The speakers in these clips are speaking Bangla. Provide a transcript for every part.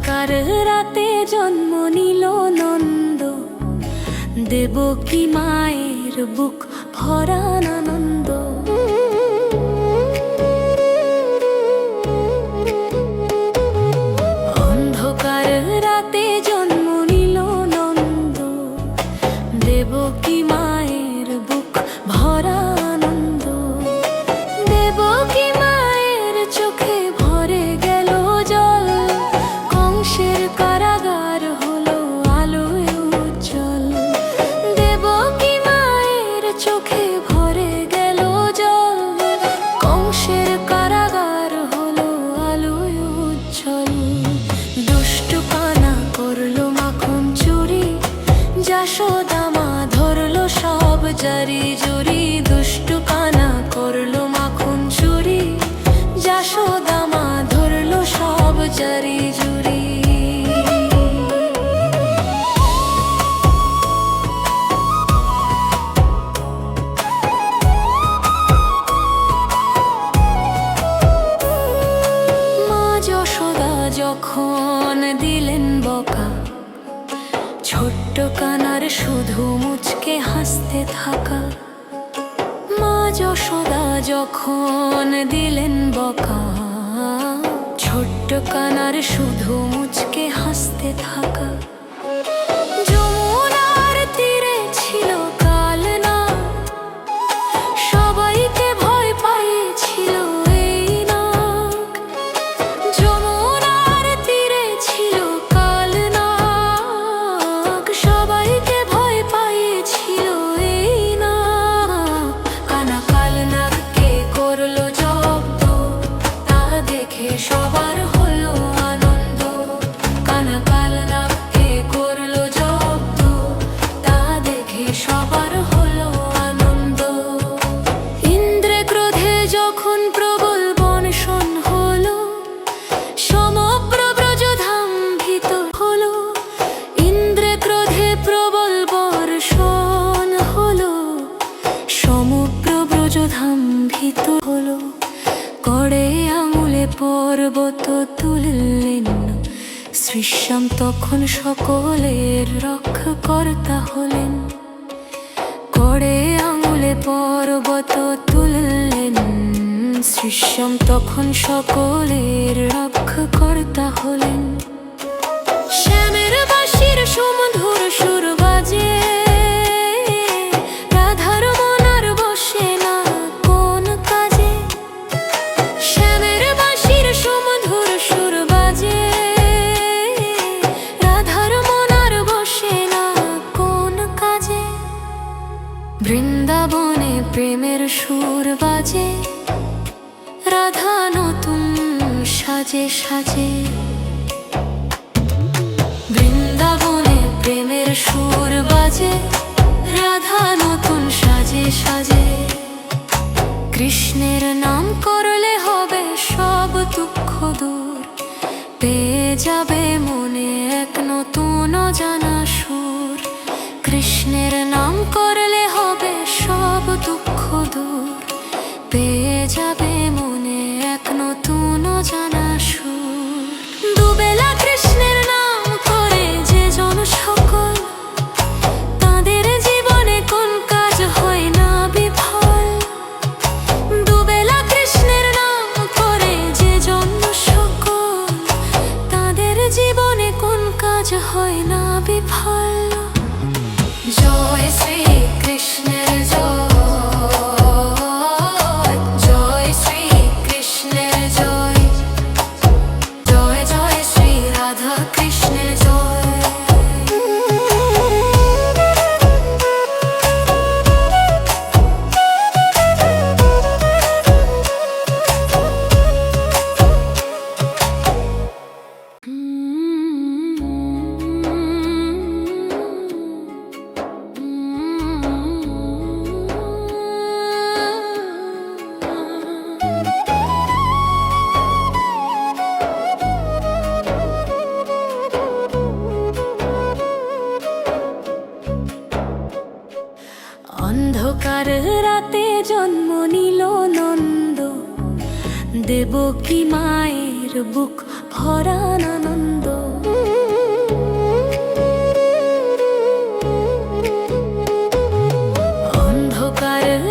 অন্ধকার রাতে জন্ম নিল নন্দ, দেবকী মায়ের বুক ভরা আনন্দ। অন্ধকার রাতে জন্ম নিল নন্দ, দেবকী মায়ের বুক ভরা আনন্দ। দেবকী মায়ের চোখে ভরে গেল জল, কংসের কারাগার হলো আলোয় উজ্জ্বল। দেবকী মায়ের চোখে ভরে গেল জল, কংসের কারাগার হলো আলোয় উজ্জ্বল। দুষ্টু কানা করলো মাখন চুরি, যশোদা মা ধরলো সব জারি জুরি। দুষ্টু কানা করলো মাখন চুরি, যশোদা মা ধরলো সব জারি জুরি। মা যশোদা যখন দিলেন বকা, ছোট্ট কানার শুধু মুচকে হাসতে থাকা। মা যশোদা যখন দিলেন বকা, ছোট্ট কানার শুধু মুচকে হাসতে থাকা। যমুনার তীরে ছিল কালনা, সবাইকে ভয় পাইয়েছিল এই নাগ। যমুনার তীরে ছিল কালনা, সবাইকে ভয় পাইয়েছিল এই নাগ। কানা কালনাগকে করলো জব্দ, তা দেখে সবার হলো আনন্দ। কানা কালনাগকে করলো জব্দ, তা দেখে সবার হলো আনন্দ। ইন্দ্রে ক্রোধে যখন প্রবল বর্ষণ হলো, সমগ্র ব্রজধাম ভীত হলো। ইন্দ্রে ক্রোধে প্রবল বর্ষণ হলো, সমগ্র ব্রজধাম ভীত হলো। কড়ে আঙুলে পর্বত তুললেন, শ্রীশ্যাম তখন সকলের রক্ষাকর্তা হলেন। কড়ে আঙুলে পর্বত তুললেন, শ্রীশ্যাম তখন সকলের রক্ষাকর্তা হলেন। শ্যামের বাঁশির সুমধুর সুর বাজে, রাধার মন আর বসে না কোন কাজে। শ্যামের বাঁশির সুমধুর সুর বাজে, রাধার মন আর বসে না কোন কাজে। বৃন্দাবনে প্রেমের সুর বাজে, রাধা নতুন সাজে সাজে। বৃন্দাবনে প্রেমের সুর বাজে, রাধা নতুন সাজে সাজে। কৃষ্ণের নাম করলে হবে সব দুঃখ দূর, পেয়ে যাবে মনে এক নতুন অজানা সুর। কৃষ্ণের নাম করলে হবে সব দুঃখ দূর, পেয়ে যাবে মনে এক নতুন অজানা সুর। দুবেলা কৃষ্ণের নাম করে যে জন সকল, তাদের জীবনে কোন কাজ হয় না বিফল। দুবেলা কৃষ্ণের নাম করে যে জন সকল, তাদের জীবনে কোন কাজ হয় না বিফল। জয় শ্রী কৃষ্ণের জয়, জয় শ্রী কৃষ্ণের জয়, জয় জয় শ্রী রাধা কৃষ্ণের জয়। অন্ধকার রাতে জন্ম নিল নন্দ, দেবকী মায়ের বুক ভরা আনন্দ।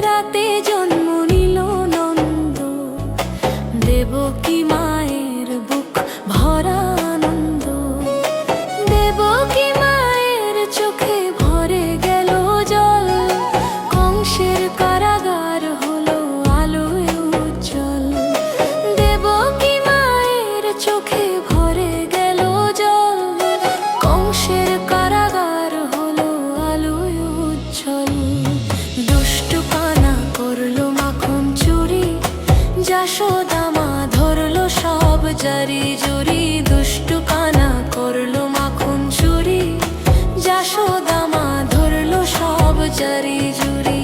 রাতে জন্ম নিল নন্দ, দেবকী মায়ের বুক ভরা আনন্দ। দেবকী মায়ের চোখে ভরে গেল জল, কংসের কারাগার হলো আলোয় উজ্জ্বল। দেবকী মায়ের চোখে ভরে গেল জল, কংসের কারাগার হলো আলোয় উজ্জ্বল। দুষ্টু কানা করলো মাখন চুরি, যশোদা মা ধরলো সব জারি জুরি। দুষ্টু কানা করলো মাখন চুরি, যশোদা মা ধরলো সব জারি জুরি।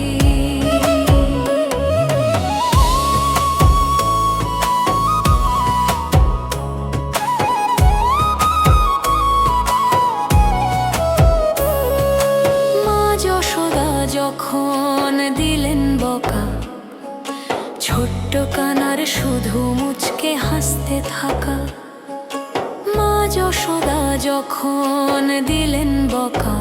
মা যশোদা যখন দিলেন বকা, ছোট্ট কানার শুধু মুচকে হাসতে থাকা। মা যশোদা যখন দিলেন বকা,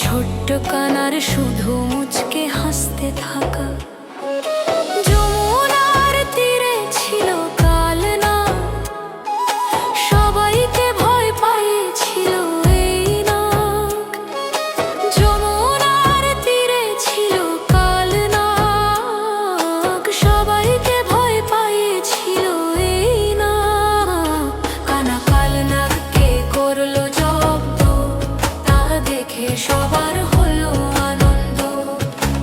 ছোট্ট কানার শুধু মুচকে হাসতে থাকা। যমুনার তীরে ছিল কালনা, সবাইকে ভয় পাইয়েছিল এই নাগ। যমুনার তীরে ছিল কালনাগ, সবাইকে ভয় পাইয়েছিল এই নাগ। কানা কালনাগকে করলো জব্দ, তা দেখে সবার হলো আনন্দ।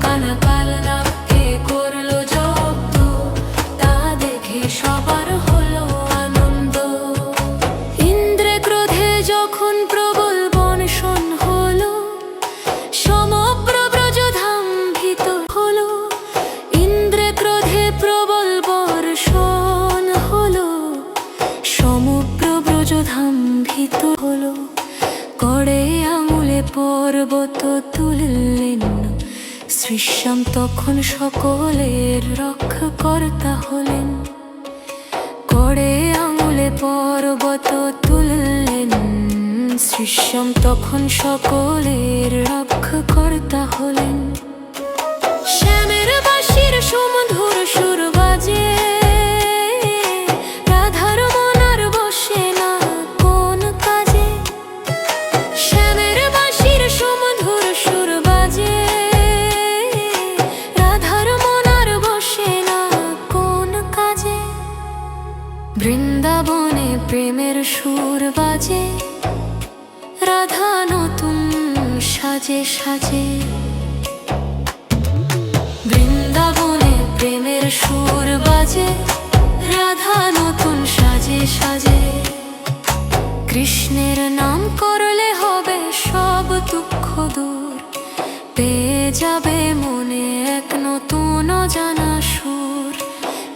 কানা কালনাগকে করলো জব্দ, তা দেখে সবার হলো আনন্দ। ইন্দ্রে ক্রোধে যখন প্রবল বর্ষণ হলো, সমগ্র ব্রজধাম ভীত হলো। ইন্দ্রে ক্রোধে প্রবল বর্ষণ হলো, সমগ্র ব্রজধাম ভীত হলো। কড়ে আঙুলে পর্বত তুললেন, শ্রীশ্যাম তখন সকলের রক্ষাকর্তা হলেন। কড়ে আঙুলে পর্বত তুললেন, শ্রীশ্যাম তখন সকলের রক্ষাকর্তা হলেন। শ্যামের বাঁশির সুমধুর সুর বাজে, রাধার মন আর বসে না কোন কাজে। শ্যামের বাঁশির সুমধুর সুর বাজে, রাধার মন আর বসে না কোন কাজে। বৃন্দাবনে প্রেমের সুর বাজে, রাধা নতুন সাজে সাজে। বৃন্দাবনে প্রেমের সুর বাজে, রাধা নতুন সাজে সাজে। কৃষ্ণের নাম করলে হবে সব দুঃখ দূর, পেয়ে যাবে মনে এক নতুন অজানা সুর।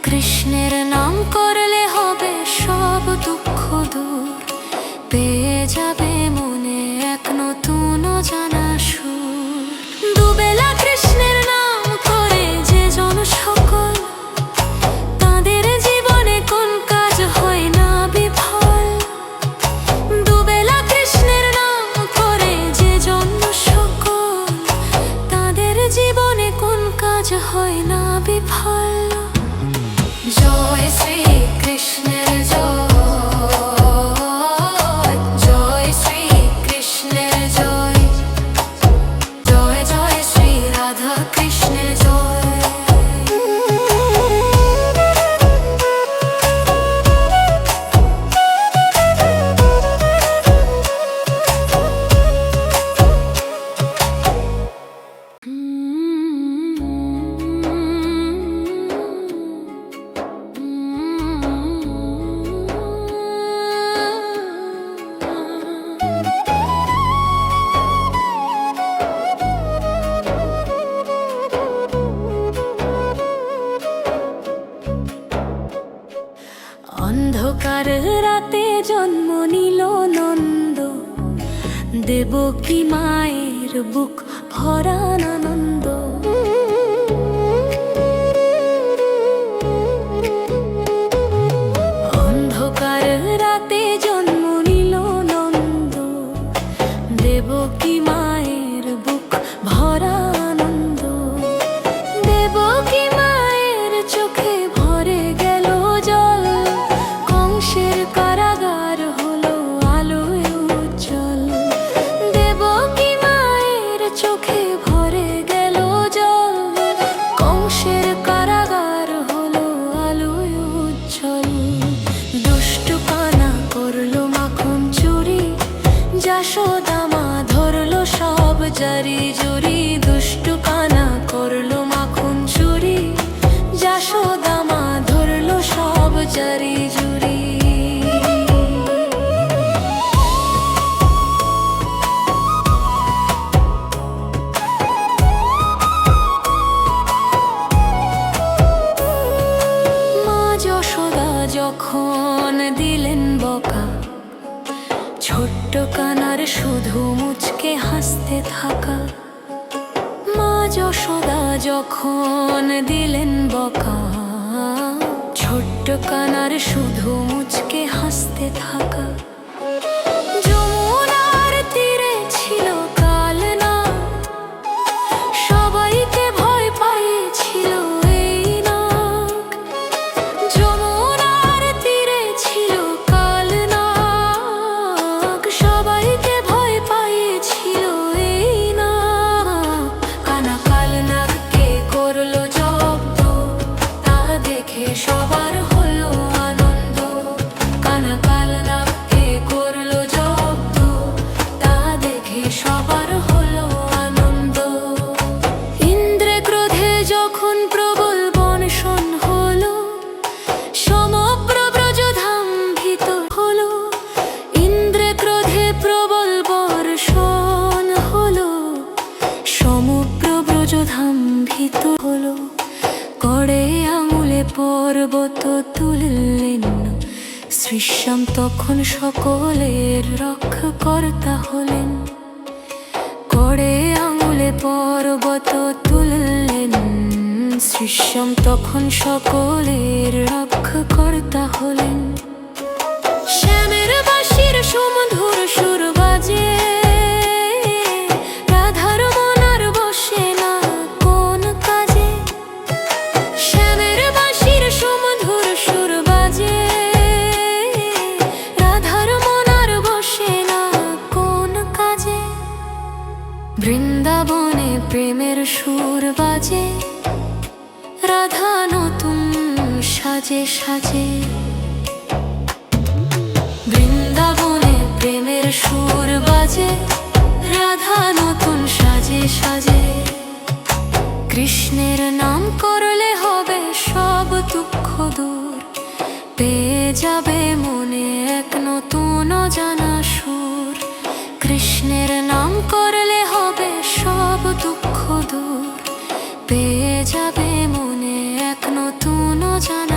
কৃষ্ণের নাম করলে হবে সব দুঃখ দূর, পেয়ে যাবে মনে এক নতুন অজানা সুর। দুবেলা কৃষ্ণের নাম করে যে জন সকল, তাদের জীবনে কোন কাজ হয় না বিফল। দুবেলা কৃষ্ণের নাম করে যে জন সকল, তাদের জীবনে কোন কাজ হয় না বিফল। জয় শ্রী কৃষ্ণের জয়, জয় শ্রী কৃষ্ণের জয়, জয় জয় শ্রী রাধা কৃষ্ণের জয়। অন্ধকার রাতে জন্ম নিল নন্দ, দেবকী মায়ের বুক ভরা আনন্দ। অন্ধকার রাতে জন্ম নিল নন্দ, দেবকী মায়ের বুক ভরা আনন্দ। থাকা। মা যশোদা যখন দিলেন বকা, ছোট্ট কানার শুধু মুচকে হাসতে থাকা। যমুনার তীরে ছিল কালনা, সবাইকে ভয় পাইয়েছিল এই নাগ। যমুনার তীরে ছিল কালনা, সবাইকে ভয় পাইয়েছিল এই নাগ। কানা কালনাগকে করলো জব্দ, তা দেখে সবার হলো আনন্দ। কানা কালনাগকে করলো জব্দ, তা দেখে সবার হলো আনন্দ। ইন্দ্রে ক্রোধে যখন প্রবল বর্ষণ হলো, সমগ্র ব্রজধাম ভীত হলো। ইন্দ্রে ক্রোধে প্রবল বর্ষণ হলো, সমগ্র ব্রজধাম ভীত হলো। করে আঙুলে পর্বত তুললেন, শ্রীশ্যাম তখন সকলের রক্ষাকর্তা হলেন। করে আঙুলে পর্বত তুললেন, শ্রীশ্যাম তখন সকলের রক্ষাকর্তা হলেন। শ্যামের বাঁশির সুমধুর সুর বাজে, রাধার মন আর বসে না কোন কাজে। শ্যামের বাঁশির সুমধুর সুর বাজে, রাধার মন আর বসে না কোন কাজে। বৃন্দাবনে প্রেমের সুর বাজে, রাধা নতুন সাজে সাজে। বৃন্দাবনে প্রেমের সুর বাজে, রাধা নতুন সাজে সাজে। কৃষ্ণের নাম করলে হবে সব দুঃখ দূর, পেয়ে যাবে মনে এক নতুন অজানা সুর। কৃষ্ণের নাম করলে হবে সব দুঃখ দূর, পেয়ে যাবে মনে এক নতুন অজানা